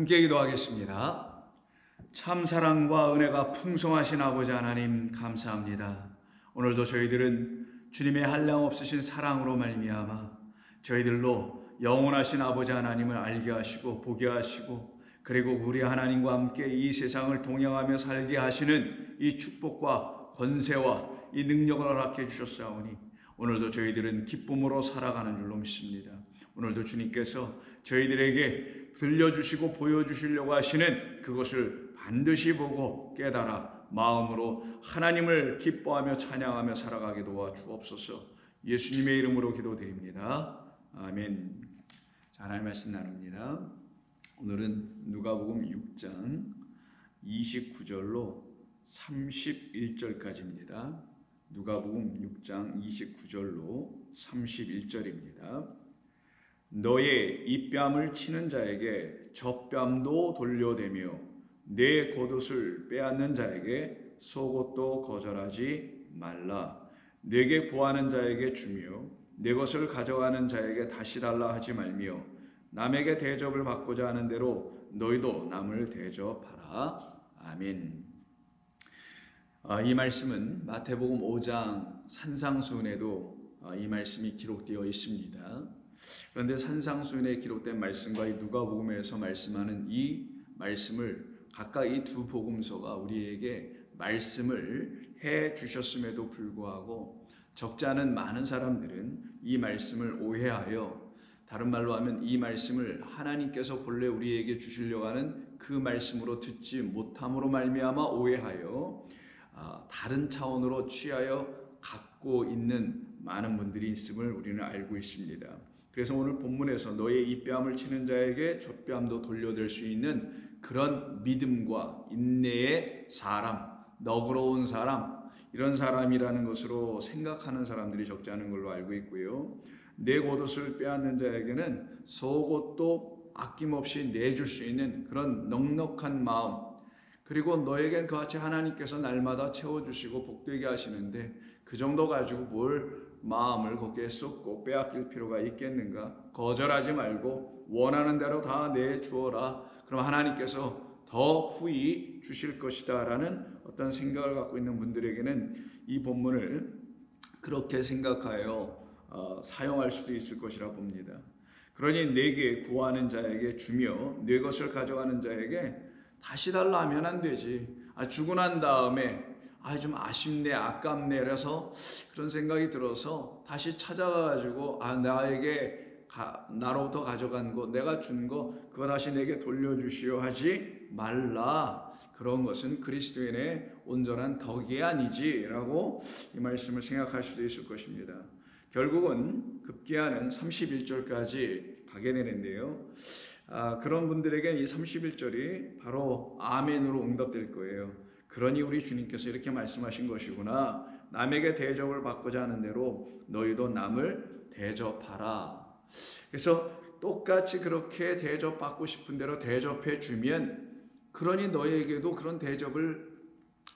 함께 기도하겠습니다. 참 사랑과 은혜가 풍성하신 아버지 하나님 감사합니다. 오늘도 저희들은 주님의 한량없으신 사랑으로 말미암아 저희들로 영원하신 아버지 하나님을 알게 하시고 보게 하시고 그리고 우리 하나님과 함께 이 세상을 동행하며 살게 하시는 이 축복과 권세와 이 능력을 허락해 주셨사오니 오늘도 저희들은 기쁨으로 살아가는 줄로 믿습니다. 오늘도 주님께서 저희들에게 들려주시고 보여주시려고 하시는 그것을 반드시 보고 깨달아 마음으로 하나님을 기뻐하며 찬양하며 살아가게 도와주옵소서. 예수님의 이름으로 기도드립니다. 아멘. 자, 하나님 말씀 나눕니다. 오늘은 누가복음 6장 29절로 31절까지입니다. 누가복음 6장 29절로 31절입니다. 너의 입뺨을 치는 자에게 젖뺨도 돌려대며 내 겉옷을 빼앗는 자에게 속옷도 거절하지 말라. 내게 구하는 자에게 주며 내 것을 가져가는 자에게 다시 달라 하지 말며 남에게 대접을 받고자 하는 대로 너희도 남을 대접하라. 아멘. 이 말씀은 마태복음 5장 산상수훈에도 이 말씀이 기록되어 있습니다. 그런데 산상수훈에 기록된 말씀과 이 누가복음에서 말씀하는 이 말씀을 각각 이 두 복음서가 우리에게 말씀을 해 주셨음에도 불구하고 적지 않은 많은 사람들은 이 말씀을 오해하여 다른 말로 하면 이 말씀을 하나님께서 본래 우리에게 주시려고 하는 그 말씀으로 듣지 못함으로 말미암아 오해하여 다른 차원으로 취하여 갖고 있는 많은 분들이 있음을 우리는 알고 있습니다. 그래서 오늘 본문에서 너의 입뺨을 치는 자에게 젖뺨도 돌려댈 수 있는 그런 믿음과 인내의 사람, 너그러운 사람, 이런 사람이라는 것으로 생각하는 사람들이 적지 않은 걸로 알고 있고요. 내 겉옷을 빼앗는 자에게는 속옷도 아낌없이 내줄 수 있는 그런 넉넉한 마음, 그리고 너에겐 그같이 하나님께서 날마다 채워주시고 복되게 하시는데 그 정도 가지고 뭘 마음을 거기에 쏟고 빼앗길 필요가 있겠는가? 거절하지 말고 원하는 대로 다 내주어라. 그럼 하나님께서 더 후히 주실 것이다 라는 어떤 생각을 갖고 있는 분들에게는 이 본문을 그렇게 생각하여 사용할 수도 있을 것이라 봅니다. 그러니 내게 구하는 자에게 주며 내 것을 가져가는 자에게 다시 달라 하면 안 되지. 주고 난 다음에 좀 아쉽네, 아깝네, 그래서 그런 생각이 들어서 다시 찾아가가지고 나로부터 가져간 거, 내가 준 거, 그거 다시 내게 돌려주시오 하지 말라. 그런 것은 그리스도인의 온전한 덕이 아니지라고 이 말씀을 생각할 수도 있을 것입니다. 결국은 급기야는 31절까지 가게 되는데요. 그런 분들에게 이 31절이 바로 아멘으로 응답될 거예요. 그러니 우리 주님께서 이렇게 말씀하신 것이구나. 남에게 대접을 받고자 하는 대로 너희도 남을 대접하라. 그래서 똑같이 그렇게 대접받고 싶은 대로 대접해 주면 그러니 너희에게도 그런 대접을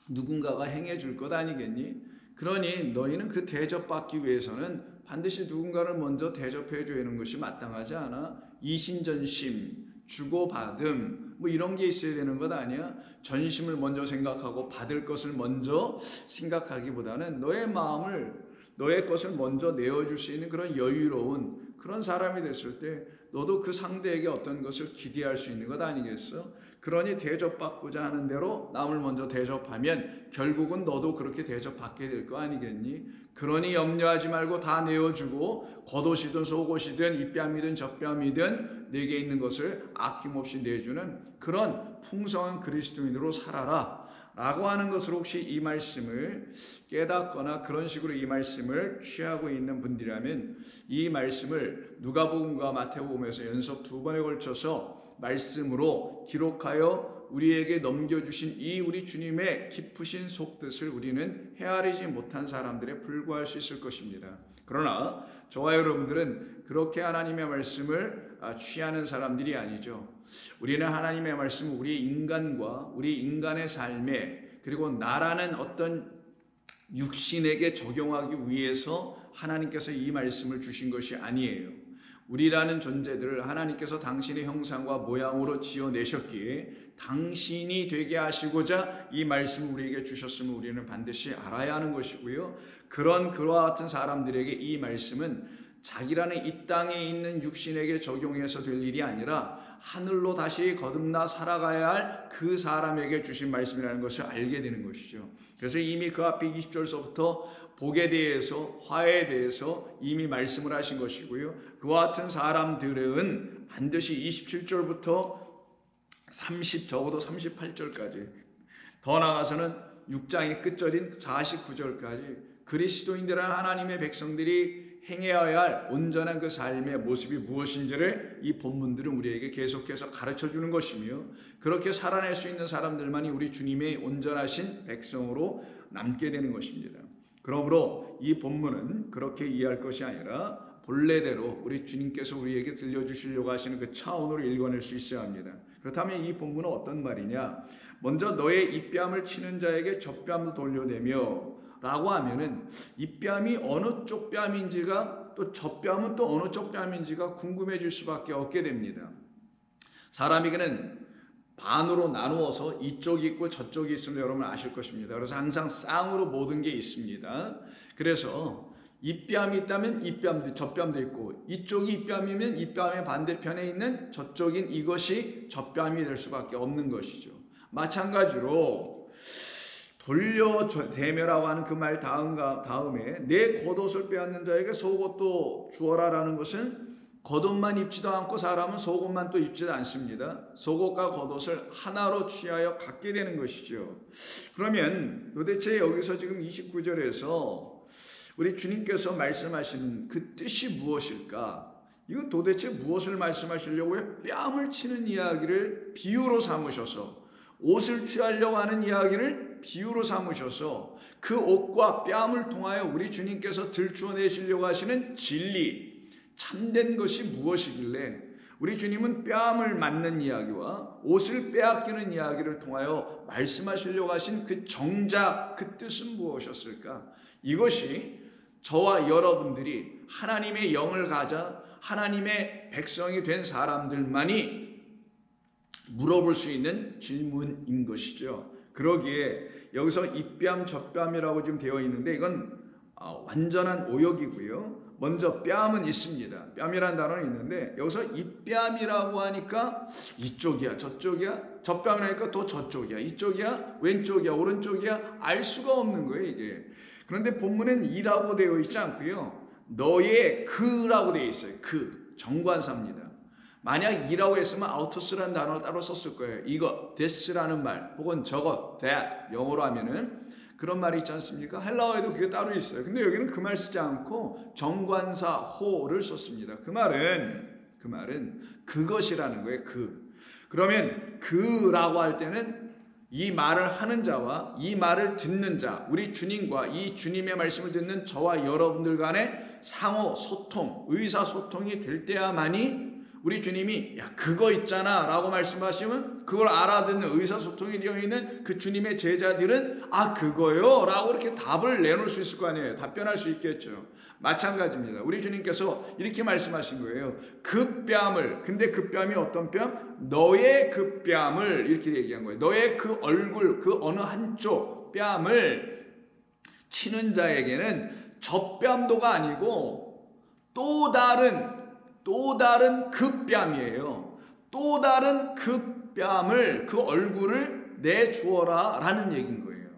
누군가가 행해 줄 것 아니겠니? 그러니 너희는 그 대접받기 위해서는 반드시 누군가를 먼저 대접해 줘야 하는 것이 마땅하지 않아? 이신전심, 주고받음 이런 게 있어야 되는 것 아니야? 전심을 먼저 생각하고 받을 것을 먼저 생각하기보다는 너의 마음을, 너의 것을 먼저 내어줄 수 있는 그런 여유로운 그런 사람이 됐을 때 너도 그 상대에게 어떤 것을 기대할 수 있는 것 아니겠어? 그러니 대접받고자 하는 대로 남을 먼저 대접하면 결국은 너도 그렇게 대접받게 될 거 아니겠니? 그러니 염려하지 말고 다 내어주고 겉옷이든 속옷이든 입뺨이든 젖뺨이든 내게 있는 것을 아낌없이 내주는 그런 풍성한 그리스도인으로 살아라 라고 하는 것으로 혹시 이 말씀을 깨닫거나 그런 식으로 이 말씀을 취하고 있는 분들이라면 이 말씀을 누가복음과 마태복음에서 연속 두 번에 걸쳐서 말씀으로 기록하여 우리에게 넘겨주신 이 우리 주님의 깊으신 속뜻을 우리는 헤아리지 못한 사람들에 불과할 수 있을 것입니다. 그러나 저와 여러분들은 그렇게 하나님의 말씀을 취하는 사람들이 아니죠. 우리는 하나님의 말씀을 우리 인간과 우리 인간의 삶에 그리고 나라는 어떤 육신에게 적용하기 위해서 하나님께서 이 말씀을 주신 것이 아니에요. 우리라는 존재들을 하나님께서 당신의 형상과 모양으로 지어내셨기에 당신이 되게 하시고자 이 말씀을 우리에게 주셨음을 우리는 반드시 알아야 하는 것이고요. 그와 같은 사람들에게 이 말씀은 자기라는 이 땅에 있는 육신에게 적용해서 될 일이 아니라 하늘로 다시 거듭나 살아가야 할 그 사람에게 주신 말씀이라는 것을 알게 되는 것이죠. 그래서 이미 그 앞에 20절서부터 복에 대해서, 화해에 대해서 이미 말씀을 하신 것이고요. 그와 같은 사람들은 반드시 27절부터 적어도 38절까지, 더 나아가서는 6장의 끝절인 49절까지 그리스도인들은 하나님의 백성들이 행해야 할 온전한 그 삶의 모습이 무엇인지를 이 본문들은 우리에게 계속해서 가르쳐주는 것이며, 그렇게 살아낼 수 있는 사람들만이 우리 주님의 온전하신 백성으로 남게 되는 것입니다. 그러므로 이 본문은 그렇게 이해할 것이 아니라 본래대로 우리 주님께서 우리에게 들려주시려고 하시는 그 차원으로 읽어낼 수 있어야 합니다. 그렇다면 이 본문은 어떤 말이냐? 먼저 너의 입뺨을 치는 자에게 젖뺨도 돌려내며 라고 하면은 입뺨이 어느 쪽 뺨인지가, 또 젖뺨은 또 어느 쪽 뺨인지가 궁금해질 수밖에 없게 됩니다. 사람에게는 반으로 나누어서 이쪽이 있고 저쪽이 있으면 여러분 아실 것입니다. 그래서 항상 쌍으로 모든 게 있습니다. 그래서 입뺨이 있다면 입뺨도, 젖뺨도 있고, 이쪽이 입뺨이면 입뺨의 반대편에 있는 저쪽인 이것이 젖뺨이 될 수밖에 없는 것이죠. 마찬가지로 돌려대며라고 하는 그 말 다음에 내 겉옷을 빼앗는 자에게 속옷도 주어라라는 것은 겉옷만 입지도 않고 사람은 속옷만 또 입지도 않습니다. 속옷과 겉옷을 하나로 취하여 갖게 되는 것이죠. 그러면 도대체 여기서 지금 29절에서 우리 주님께서 말씀하시는 그 뜻이 무엇일까? 이건 도대체 무엇을 말씀하시려고 해? 뺨을 치는 이야기를 비유로 삼으셔서, 옷을 취하려고 하는 이야기를 비유로 삼으셔서 그 옷과 뺨을 통하여 우리 주님께서 들추어내시려고 하시는 진리, 참된 것이 무엇이길래 우리 주님은 뺨을 맞는 이야기와 옷을 빼앗기는 이야기를 통하여 말씀하시려고 하신 그 정작, 그 뜻은 무엇이었을까? 이것이 저와 여러분들이 하나님의 영을 가져 하나님의 백성이 된 사람들만이 물어볼 수 있는 질문인 것이죠. 그러기에 여기서 입뺨, 젖뺨이라고 지금 되어 있는데 이건 완전한 오역이고요. 먼저 뺨은 있습니다. 뺨이라는 단어는 있는데 여기서 입뺨이라고 하니까 이쪽이야, 저쪽이야, 젖뺨이라니까 또 저쪽이야, 이쪽이야, 왼쪽이야, 오른쪽이야, 알 수가 없는 거예요, 이게. 그런데 본문엔 이라고 되어 있지 않고요. 너의 그라고 되어 있어요. 그, 정관사입니다. 만약 이라고 했으면 아우터스라는 단어를 따로 썼을 거예요. 이거, this라는 말, 혹은 저거, that, 영어로 하면은 그런 말이 있지 않습니까? 헬라어에도 그게 따로 있어요. 근데 여기는 그 말 쓰지 않고 정관사 호를 썼습니다. 그 말은 그것이라는 거예요. 그. 그러면 그라고 할 때는 이 말을 하는 자와 이 말을 듣는 자, 우리 주님과 이 주님의 말씀을 듣는 저와 여러분들 간의 상호 소통, 의사소통이 될 때야만이 우리 주님이 야 그거 있잖아 라고 말씀하시면 그걸 알아듣는 의사소통이 되어 있는 그 주님의 제자들은 아 그거요 라고 이렇게 답을 내놓을 수 있을 거 아니에요. 답변할 수 있겠죠. 마찬가지입니다. 우리 주님께서 이렇게 말씀하신 거예요. 그 뺨을, 근데 그 뺨이 어떤 뺨? 너의 그 뺨을 이렇게 얘기한 거예요. 너의 그 얼굴, 그 어느 한쪽 뺨을 치는 자에게는 젖뺨도가 아니고 또 다른 그 뺨이에요. 또 다른 그 뺨을, 그 얼굴을 내주어라 라는 얘기인 거예요.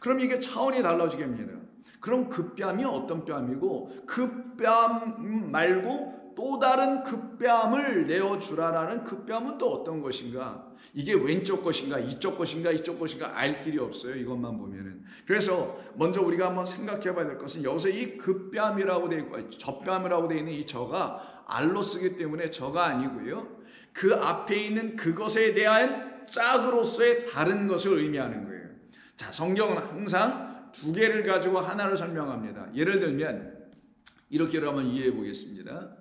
그럼 이게 차원이 달라지게 됩니다. 그럼 그 뺨이 어떤 뺨이고 그 뺨 말고 또 다른 그 뺨을 내어주라라는 그 뺨은 또 어떤 것인가? 이게 왼쪽 것인가 이쪽 것인가 알 길이 없어요. 이것만 보면은. 그래서 먼저 우리가 한번 생각해 봐야 될 것은 여기서 이 그 뺨이라고 되어 있고 젖뺨이라고 되어 있는 이 저가 알로 쓰기 때문에 저가 아니고요. 그 앞에 있는 그것에 대한 짝으로서의 다른 것을 의미하는 거예요. 자, 성경은 항상 두 개를 가지고 하나를 설명합니다. 예를 들면 이렇게로 한번 이해해 보겠습니다.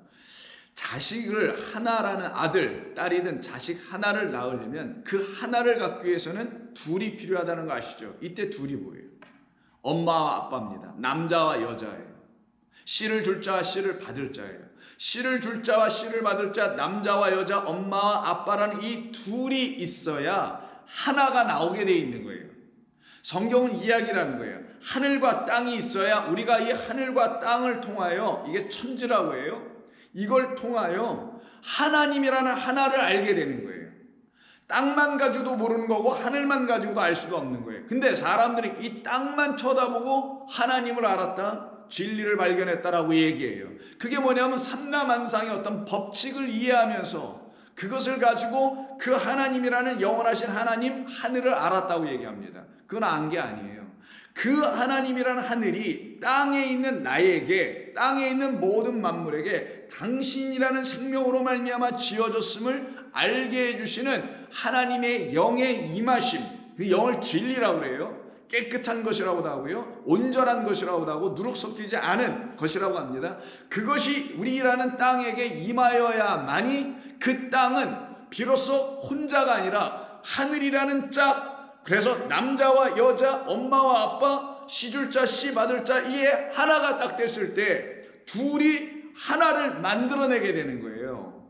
자식을 하나라는 아들, 딸이든 자식 하나를 낳으려면 그 하나를 갖기 위해서는 둘이 필요하다는 거 아시죠? 이때 둘이 뭐예요? 엄마와 아빠입니다. 남자와 여자예요. 씨를 줄 자와 씨를 받을 자예요. 씨를 줄 자와 씨를 받을 자, 남자와 여자, 엄마와 아빠라는 이 둘이 있어야 하나가 나오게 돼 있는 거예요. 성경은 이야기라는 거예요. 하늘과 땅이 있어야 우리가 이 하늘과 땅을 통하여, 이게 천지라고 해요. 이걸 통하여 하나님이라는 하나를 알게 되는 거예요. 땅만 가지고도 모르는 거고 하늘만 가지고도 알 수가 없는 거예요. 근데 사람들이 이 땅만 쳐다보고 하나님을 알았다, 진리를 발견했다라고 얘기해요. 그게 뭐냐면 삼라만상의 어떤 법칙을 이해하면서 그것을 가지고 그 하나님이라는 영원하신 하나님, 하늘을 알았다고 얘기합니다. 그건 안 게 아니에요. 그 하나님이라는 하늘이 땅에 있는 나에게, 땅에 있는 모든 만물에게 당신이라는 생명으로 말미암아 지어졌음을 알게 해주시는 하나님의 영의 임하심, 그 영을 진리라고 그래요. 깨끗한 것이라고도 하고요, 온전한 것이라고도 하고, 누룩 섞이지 않은 것이라고 합니다. 그것이 우리라는 땅에게 임하여야만이 그 땅은 비로소 혼자가 아니라 하늘이라는 짝, 그래서 남자와 여자, 엄마와 아빠, 씨 줄 자, 씨 받을 자, 이게 하나가 딱 됐을 때 둘이 하나를 만들어내게 되는 거예요.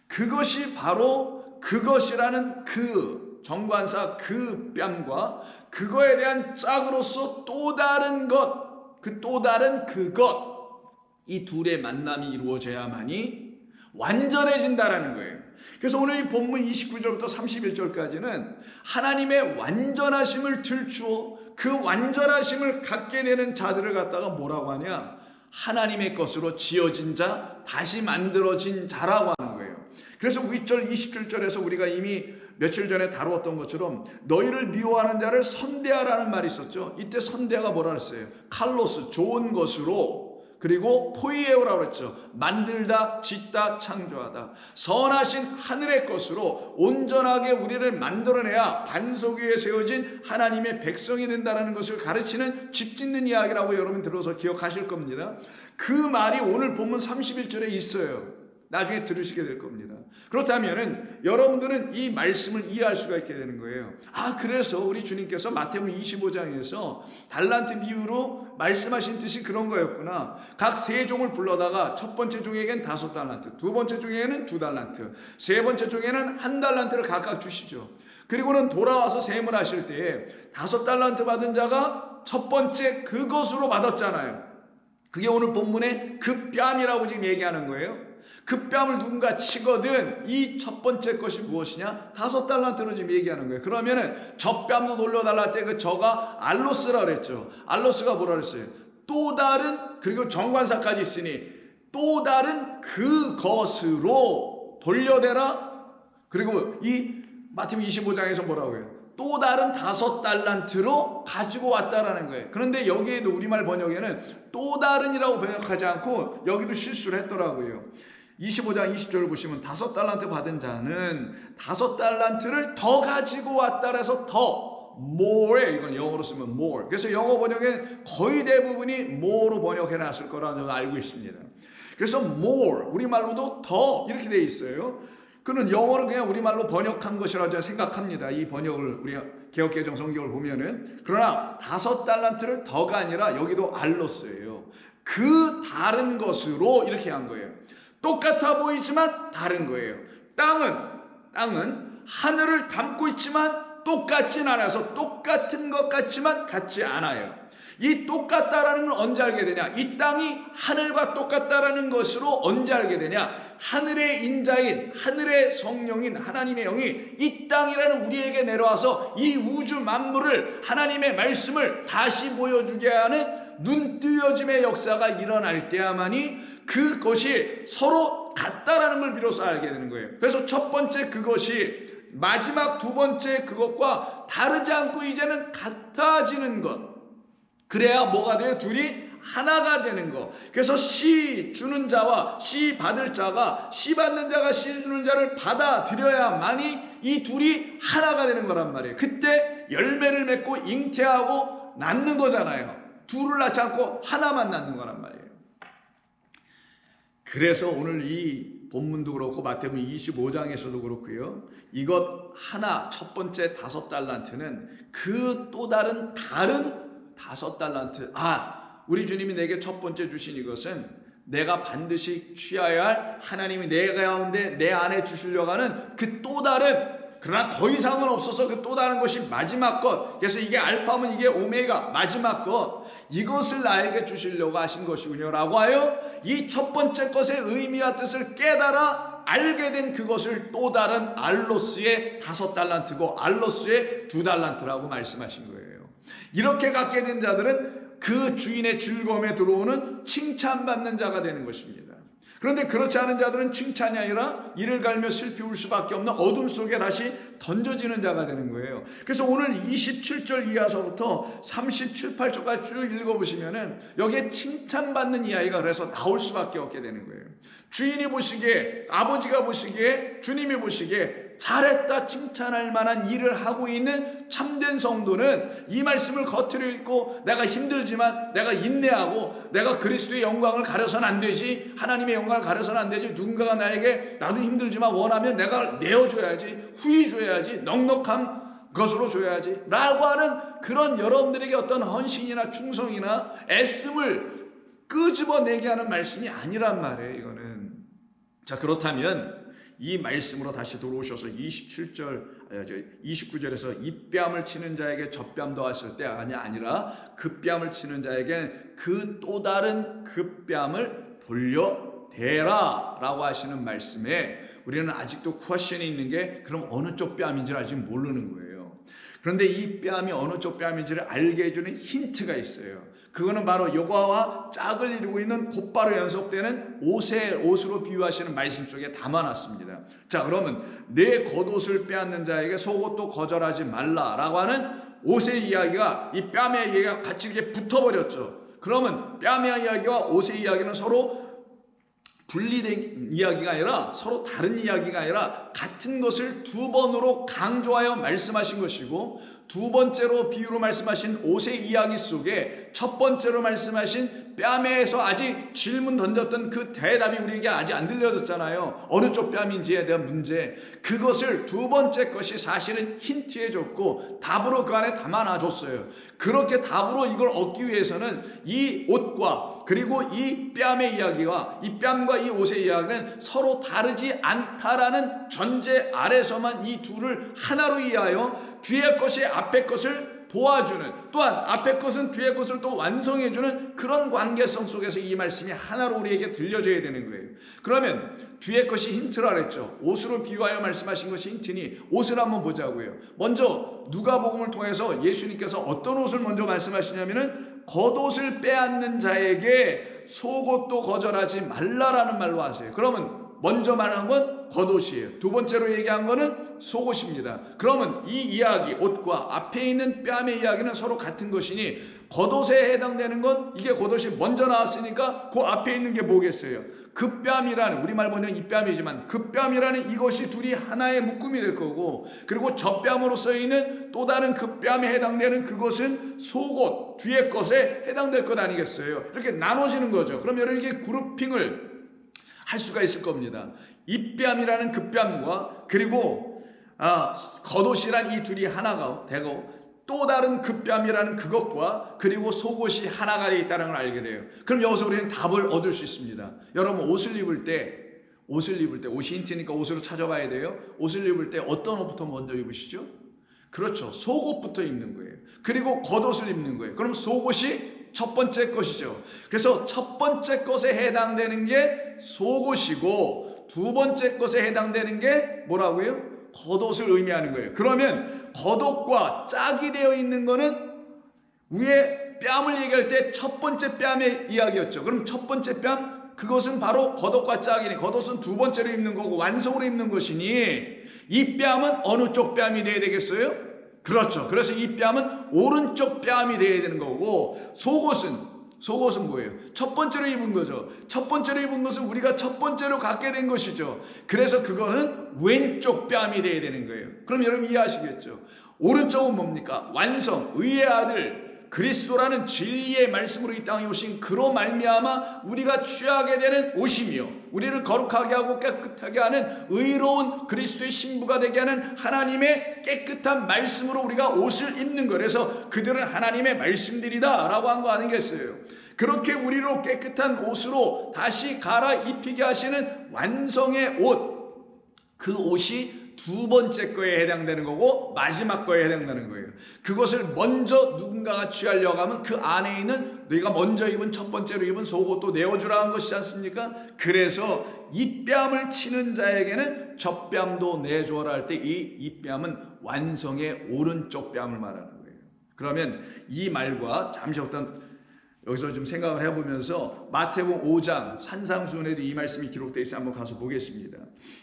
그것이 바로 그것이라는 그 정관사 그 뺨과 그거에 대한 짝으로서 또 다른 것, 그 또 다른 그것, 이 둘의 만남이 이루어져야만이 완전해진다라는 거예요. 그래서 오늘 이 본문 29절부터 31절까지는 하나님의 완전하심을 들추어 그 완전하심을 갖게 되는 자들을 갖다가 뭐라고 하냐, 하나님의 것으로 지어진 자, 다시 만들어진 자라고 하는 거예요. 그래서 9절 27절에서 우리가 이미 며칠 전에 다루었던 것처럼 너희를 미워하는 자를 선대하라는 말이 있었죠. 이때 선대가 뭐라 그랬어요? 칼로스, 좋은 것으로, 그리고 포이에오라고 그랬죠. 만들다, 짓다, 창조하다. 선하신 하늘의 것으로 온전하게 우리를 만들어내야 반석 위에 세워진 하나님의 백성이 된다는 것을 가르치는 집 짓는 이야기라고 여러분 들어서 기억하실 겁니다. 그 말이 오늘 본문 31절에 있어요. 나중에 들으시게 될 겁니다. 그렇다면 여러분들은 이 말씀을 이해할 수가 있게 되는 거예요. 아, 그래서 우리 주님께서 마태복음 25장에서 달란트 비유로 말씀하신 뜻이 그런 거였구나. 각 세 종을 불러다가 첫 번째 종에게는 5달란트, 두 번째 종에게는 2달란트, 세 번째 종에게는 1달란트를 각각 주시죠. 그리고는 돌아와서 세문을 하실 때에 5달란트 받은 자가 첫 번째 그것으로 받았잖아요. 그게 오늘 본문의 그 뺨이라고 지금 얘기하는 거예요. 그 뺨을 누군가 치거든 이 첫 번째 것이 무엇이냐? 5달란트로 지금 얘기하는 거예요. 그러면은 저 뺨도 돌려달라 할 때 그 저가 알로스라 그랬죠. 알로스가 뭐라 그랬어요? 또 다른, 그리고 정관사까지 있으니 또 다른 그것으로 돌려대라. 그리고 이 마태복음 25장에서 뭐라고 해요? 또 다른 5달란트로 가지고 왔다라는 거예요. 그런데 여기에도 우리말 번역에는 또 다른이라고 번역하지 않고 여기도 실수를 했더라고요. 25장 20절을 보시면 5달란트 받은 자는 5달란트를 더 가지고 왔다 해서 더, more, 이건 영어로 쓰면 more. 그래서 영어 번역에는 거의 대부분이 more로 번역해 놨을 거라는 저는 알고 있습니다. 그래서 more, 우리말로도 더 이렇게 돼 있어요. 그는 영어를 그냥 우리말로 번역한 것이라고 저는 생각합니다. 이 번역을 우리가 개역개정 성경을 보면은. 그러나 5달란트를 더가 아니라 여기도 알로스예요. 그 다른 것으로 이렇게 한 거예요. 똑같아 보이지만 다른 거예요. 땅은 하늘을 담고 있지만 똑같진 않아서 똑같은 것 같지만 같지 않아요. 이 똑같다라는 건 언제 알게 되냐? 이 땅이 하늘과 똑같다라는 것으로 언제 알게 되냐? 하늘의 인자인, 하늘의 성령인 하나님의 영이 이 땅이라는 우리에게 내려와서 이 우주 만물을, 하나님의 말씀을 다시 보여주게 하는 눈 뜨여짐의 역사가 일어날 때야만이 그것이 서로 같다라는 걸 비로소 알게 되는 거예요. 그래서 첫 번째 그것이 마지막 두 번째 그것과 다르지 않고 이제는 같아지는 것. 그래야 뭐가 돼요? 둘이 하나가 되는 거. 그래서 씨 주는 자와 씨 받을 자가, 씨 받는 자가 씨 주는 자를 받아들여야만이 이 둘이 하나가 되는 거란 말이에요. 그때 열매를 맺고 잉태하고 낳는 거잖아요. 둘을 낳지 않고 하나만 낳는 거란 말이에요. 그래서 오늘 이 본문도 그렇고 마태복음 25장에서도 그렇고요. 이것 하나, 첫 번째 5달란트는 그 또 다른 5달란트. 우리 주님이 내게 첫 번째 주신 이것은 내가 반드시 취하여야 할 하나님이 내 가운데 내 안에 주시려고 하는 그 또 다른, 그러나 더 이상은 없어서 그 또 다른 것이 마지막 것, 그래서 이게 알파면 이게 오메가 마지막 것, 이것을 나에게 주시려고 하신 것이군요 라고 하여 이 첫 번째 것의 의미와 뜻을 깨달아 알게 된 그것을 또 다른 알로스의 5달란트고 알로스의 2달란트라고 말씀하신 거예요. 이렇게 갖게 된 자들은 그 주인의 즐거움에 들어오는 칭찬받는 자가 되는 것입니다. 그런데 그렇지 않은 자들은 칭찬이 아니라 이를 갈며 슬피 울 수밖에 없는 어둠 속에 다시 던져지는 자가 되는 거예요. 그래서 오늘 27절 이하서부터 37, 8절까지 쭉 읽어보시면은 여기에 칭찬받는 이야기가 그래서 나올 수밖에 없게 되는 거예요. 주인이 보시기에, 아버지가 보시기에, 주님이 보시기에 잘했다 칭찬할 만한 일을 하고 있는 참된 성도는 이 말씀을 겉으로 읽고 내가 힘들지만 내가 인내하고 내가 그리스도의 영광을 가려서는 안 되지, 하나님의 영광을 가려서는 안 되지, 누군가가 나에게 나도 힘들지만 원하면 내가 내어줘야지, 후히 줘야지, 넉넉한 것으로 줘야지 라고 하는 그런 여러분들에게 어떤 헌신이나 충성이나 애씀을 끄집어내게 하는 말씀이 아니란 말이에요. 이거는. 자, 그렇다면 이 말씀으로 다시 돌아오셔서 29절에서 이 뺨을 치는 자에게 저 뺨 더하실 때 아니라 그 뺨을 치는 자에게 그 또 다른 그 뺨을 돌려대라 라고 하시는 말씀에 우리는 아직도 퀘션이 있는 게, 그럼 어느 쪽 뺨인지를 아직 모르는 거예요. 그런데 이 뺨이 어느 쪽 뺨인지를 알게 해주는 힌트가 있어요. 그거는 바로 여호와와 짝을 이루고 있는 곧바로 연속되는 옷으로 비유하시는 말씀 속에 담아놨습니다. 자, 그러면 내 겉옷을 빼앗는 자에게 속옷도 거절하지 말라라고 하는 옷의 이야기가, 이 뺨의 이야기가 같이 이렇게 붙어버렸죠. 그러면 뺨의 이야기와 옷의 이야기는 서로 분리된 이야기가 아니라, 서로 다른 이야기가 아니라 같은 것을 두 번으로 강조하여 말씀하신 것이고, 두 번째로 비유로 말씀하신 옷의 이야기 속에 첫 번째로 말씀하신 뺨에서 아직 질문 던졌던 그 대답이 우리에게 아직 안 들려졌잖아요. 어느 쪽 뺨인지에 대한 문제, 그것을 두 번째 것이 사실은 힌트해 줬고 답으로 그 안에 담아놔 줬어요. 그렇게 답으로 이걸 얻기 위해서는 이 옷과 그리고 이 뺨의 이야기와 이 뺨과 이 옷의 이야기는 서로 다르지 않다라는 전제 아래서만 이 둘을 하나로 이해하여 뒤의 것이 앞의 것을 도와주는, 또한 앞의 것은 뒤의 것을 또 완성해주는 그런 관계성 속에서 이 말씀이 하나로 우리에게 들려져야 되는 거예요. 그러면 뒤의 것이 힌트라 그랬죠. 옷으로 비유하여 말씀하신 것이 힌트니 옷을 한번 보자고요. 먼저 누가복음을 통해서 예수님께서 어떤 옷을 먼저 말씀하시냐면은 겉옷을 빼앗는 자에게 속옷도 거절하지 말라라는 말로 하세요. 그러면 먼저 말한 건 겉옷이에요. 두 번째로 얘기한 거는 속옷입니다. 그러면 이 이야기, 옷과 앞에 있는 뺨의 이야기는 서로 같은 것이니 겉옷에 해당되는 건 이게 겉옷이 먼저 나왔으니까 그 앞에 있는 게 뭐겠어요? 그 뺨이라는, 우리말 번역은 이 뺨이지만 그 뺨이라는 이것이 둘이 하나의 묶음이 될 거고, 그리고 저 뺨으로 써있는 또 다른 그 뺨에 해당되는 그것은 속옷, 뒤의 것에 해당될 것 아니겠어요? 이렇게 나눠지는 거죠. 그럼 여러분에게 그룹핑을 할 수가 있을 겁니다. 이 뺨이라는 그 뺨과 그리고 겉옷이란 이 둘이 하나가 되고, 또 다른 그 뺨이라는 그것과 그리고 속옷이 하나가 되어 있다는 걸 알게 돼요. 그럼 여기서 우리는 답을 얻을 수 있습니다. 여러분 옷을 입을 때 옷이 힌트니까 옷으로 찾아봐야 돼요. 옷을 입을 때 어떤 옷부터 먼저 입으시죠? 그렇죠. 속옷부터 입는 거예요. 그리고 겉옷을 입는 거예요. 그럼 속옷이 첫 번째 것이죠. 그래서 첫 번째 것에 해당되는 게 속옷이고 두 번째 것에 해당되는 게 뭐라고요? 겉옷을 의미하는 거예요. 그러면 겉옷과 짝이 되어 있는 거는 위에 뺨을 얘기할 때 첫 번째 뺨의 이야기였죠. 그럼 첫 번째 뺨, 그것은 바로 겉옷과 짝이니 겉옷은 두 번째로 입는 거고 완성으로 입는 것이니 이 뺨은 어느 쪽 뺨이 되어야 되겠어요? 그렇죠. 그래서 이 뺨은 오른쪽 뺨이 되어야 되는 거고, 속옷은 뭐예요? 첫 번째로 입은 거죠. 첫 번째로 입은 것은 우리가 첫 번째로 갖게 된 것이죠. 그래서 그거는 왼쪽 뺨이 되어야 되는 거예요. 그럼 여러분 이해하시겠죠? 오른쪽은 뭡니까? 완성, 의의 아들 그리스도라는 진리의 말씀으로 이 땅에 오신 그로 말미암아 우리가 취하게 되는 옷이며, 우리를 거룩하게 하고 깨끗하게 하는 의로운 그리스도의 신부가 되게 하는 하나님의 깨끗한 말씀으로 우리가 옷을 입는 거. 그래서 그들은 하나님의 말씀들이다 라고 한 거 아니겠어요? 그렇게 우리로 깨끗한 옷으로 다시 갈아입히게 하시는 완성의 옷, 그 옷이 두 번째 거에 해당되는 거고 마지막 거에 해당되는 거예요. 그것을 먼저 누군가가 취하려고 하면 그 안에 있는 너희가 먼저 입은 첫 번째로 입은 속옷도 내어주라 한 것이지 않습니까? 그래서 입뺨을 치는 자에게는 젖뺨도 내주어라 할 때 이 입뺨은 완성의 오른쪽 뺨을 말하는 거예요. 그러면 이 말과 잠시 여기서 좀 생각을 해보면서 마태복음 5장 산상수훈에도 이 말씀이 기록되어 있어요. 한번 가서 보겠습니다.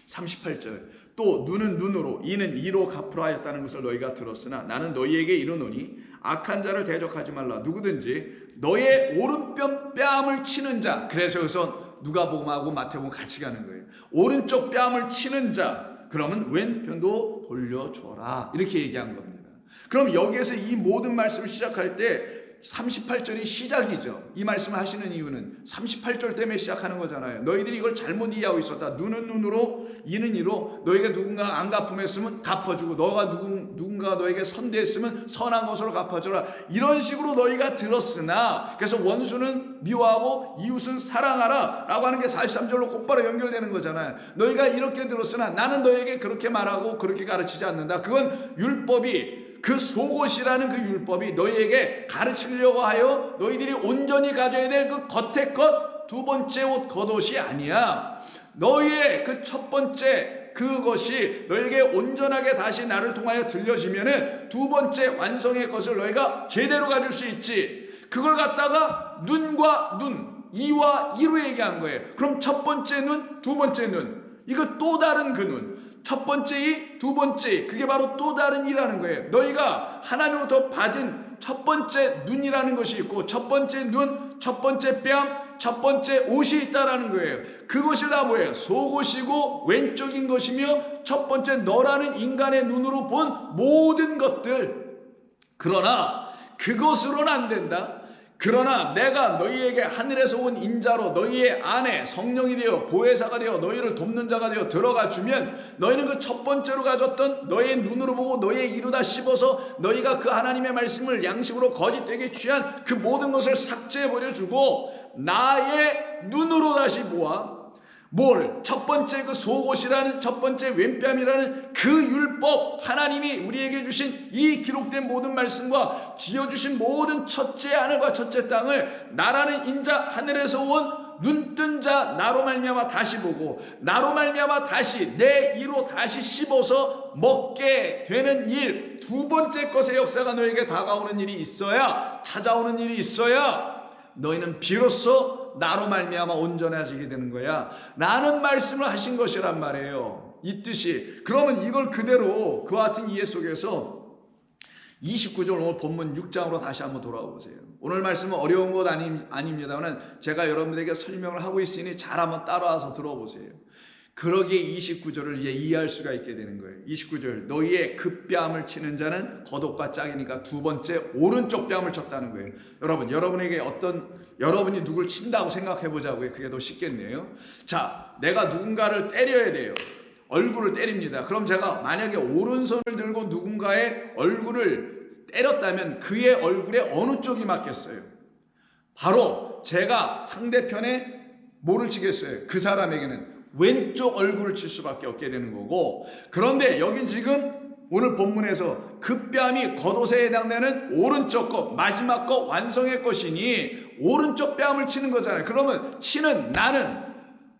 38절 또 눈은 눈으로 이는 이로 갚으라 하였다는 것을 너희가 들었으나 나는 너희에게 이르노니 악한 자를 대적하지 말라. 누구든지 너의 오른편 뺨을 치는 자, 그래서 여기서 누가복음하고 마태복음 같이 가는 거예요. 오른쪽 뺨을 치는 자, 그러면 왼편도 돌려줘라, 이렇게 얘기한 겁니다. 그럼 여기에서 이 모든 말씀을 시작할 때 38절이 시작이죠. 이 말씀을 하시는 이유는 38절 때문에 시작하는 거잖아요. 너희들이 이걸 잘못 이해하고 있었다. 눈은 눈으로 이는 이로 너희가 누군가 안 갚음했으면 갚아주고 누군가가 너에게 선대했으면 선한 것으로 갚아줘라. 이런 식으로 너희가 들었으나, 그래서 원수는 미워하고 이웃은 사랑하라 라고 하는 게 43절로 곧바로 연결되는 거잖아요. 너희가 이렇게 들었으나 나는 너희에게 그렇게 말하고 그렇게 가르치지 않는다. 그건 율법이, 그 속옷이라는 그 율법이 너희에게 가르치려고 하여 너희들이 온전히 가져야 될 그 겉의 것, 두 번째 옷 겉옷이 아니야. 너희의 그 첫 번째 그것이 너희에게 온전하게 다시 나를 통하여 들려지면은 두 번째 완성의 것을 너희가 제대로 가질 수 있지. 그걸 갖다가 눈과 눈, 이와 이로 얘기한 거예요. 그럼 첫 번째 눈, 두 번째 눈, 이거 또 다른 그 눈, 첫 번째 이, 두 번째 이, 그게 바로 또 다른 이라는 거예요. 너희가 하나님으로부터 받은 첫 번째 눈이라는 것이 있고, 첫 번째 눈, 첫 번째 뺨, 첫 번째 옷이 있다라는 거예요. 그것이 다 뭐예요? 속옷이고 왼쪽인 것이며 첫 번째 너라는 인간의 눈으로 본 모든 것들. 그러나 그것으로는 안 된다. 그러나 내가 너희에게 하늘에서 온 인자로 너희의 안에 성령이 되어 보혜사가 되어 너희를 돕는 자가 되어 들어가 주면 너희는 그 첫 번째로 가졌던 너의 눈으로 보고 너의 이로 다 씹어서 너희가 그 하나님의 말씀을 양식으로 거짓되게 취한 그 모든 것을 삭제해 버려 주고 나의 눈으로 다시 보아 뭘? 첫 번째 그 속옷이라는 첫 번째 왼뺨이라는 그 율법, 하나님이 우리에게 주신 이 기록된 모든 말씀과 지어주신 모든 첫째 하늘과 첫째 땅을 나라는 인자 하늘에서 온 눈뜬 자 나로 말미암아 다시 보고 나로 말미암아 다시 내 이로 다시 씹어서 먹게 되는 일, 두 번째 것의 역사가 너에게 다가오는 일이 있어야, 찾아오는 일이 있어야 너희는 비로소 나로 말미암아 온전해지게 되는 거야. 라는 말씀을 하신 것이란 말이에요. 이 뜻이. 그러면 이걸 그대로 그와 같은 이해 속에서 29절 오늘 본문 6장으로 다시 한번 돌아와 보세요. 오늘 말씀은 어려운 것 아닙니다만 제가 여러분들에게 설명을 하고 있으니 잘 한번 따라와서 들어보세요. 그러기에 29절을 이제 이해할 수가 있게 되는 거예요. 29절 너희의 그 뺨을 치는 자는 겉옷과 짝이니까 두 번째 오른쪽 뺨을 쳤다는 거예요. 여러분에게 여러분이 누굴 친다고 생각해 보자고요. 그게 더 쉽겠네요. 자, 내가 누군가를 때려야 돼요. 얼굴을 때립니다. 그럼 제가 만약에 오른손을 들고 누군가의 얼굴을 때렸다면 그의 얼굴에 어느 쪽이 맞겠어요? 바로 제가 상대편에 뭐를 치겠어요? 그 사람에게는 왼쪽 얼굴을 칠 수밖에 없게 되는 거고, 그런데 여긴 지금 오늘 본문에서 그 뺨이 겉옷에 해당되는 오른쪽 것, 마지막 것, 완성의 것이니 오른쪽 뺨을 치는 거잖아요. 그러면 치는 나는